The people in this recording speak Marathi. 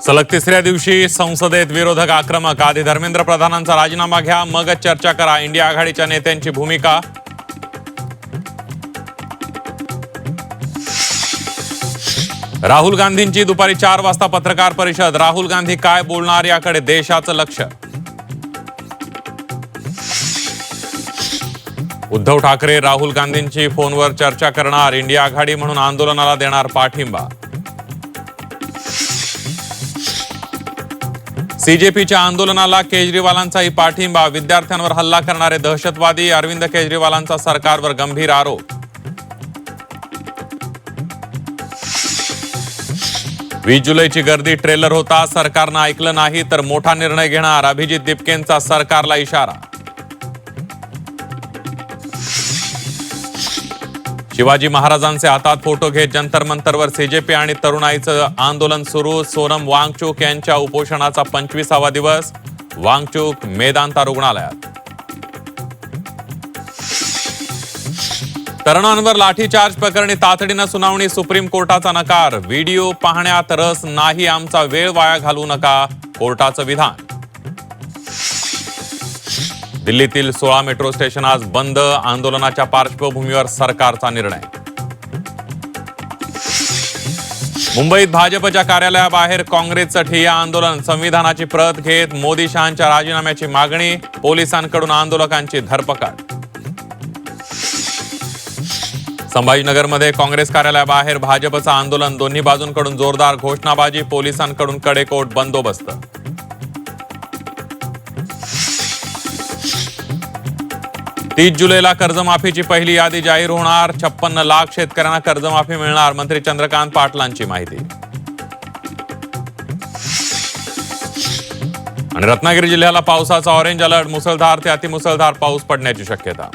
सलग तिसऱ्या दिवशी संसदेत विरोधक आक्रमक. आधी धर्मेंद्र प्रधानांचा राजीनामा घ्या, मगच चर्चा करा. इंडिया आघाडीच्या नेत्यांची भूमिका. राहुल गांधींची दुपारी 4 वाजता पत्रकार परिषद. राहुल गांधी काय बोलणार याकडे देशाचं लक्ष. उद्धव ठाकरे राहुल गांधींची फोनवर चर्चा करणार. इंडिया आघाडी म्हणून आंदोलनाला देणार पाठिंबा. सीजेपीच्या आंदोलनाला केजरीवालांचाही पाठिंबा. विद्यार्थ्यांवर हल्ला करणारे दहशतवादी. अरविंद केजरीवालांचा सरकारवर गंभीर आरोप. 20 जुलैची गर्दी ट्रेलर होता. सरकारनं ऐकलं नाही तर मोठा निर्णय घेणार. अभिजित दिपकेंचा सरकारला इशारा. शिवाजी महाराजांचे हातात फोटो घेत जंतर मंतरवर सीजेपी आणि तरुणाईचं आंदोलन सुरू. सोनम वांगचुक यांच्या उपोषणाचा 25वा दिवस. वांगचुक मेदांता रुग्णालयात. तरुणांवर लाठीचार्ज प्रकरणी तातडीनं सुनावणी. सुप्रीम कोर्टाचा नकार. व्हिडिओ पाहण्यात रस नाही, आमचा वेळ वाया घालवू नका, कोर्टाचं विधान. दिल्लीतील 16 मेट्रो स्टेशन आज बंद. आंदोलनाच्या पार्श्वभूमीवर सरकारचा निर्णय. मुंबईत भाजपच्या कार्यालयाबाहेर काँग्रेसचं ठिय्या आंदोलन. संविधानाची प्रत घेत मोदी शहांच्या राजीनाम्याची मागणी. पोलिसांकडून आंदोलकांची धरपकड. संभाजीनगरमध्ये काँग्रेस कार्यालयाबाहेर भाजपचं आंदोलन. दोन्ही बाजूंकडून जोरदार घोषणाबाजी. पोलिसांकडून कडेकोट बंदोबस्त. 30 जुलैला कर्जमाफीची पहिली यादी जाहीर होणार. 56 लाख शेतकऱ्यांना कर्जमाफी मिळणार. मंत्री चंद्रकांत पाटलांची माहिती. आणि रत्नागिरी जिल्ह्याला पावसाचा ऑरेंज अलर्ट. मुसळधार ते अतिमुसळधार पाऊस पडण्याची शक्यता.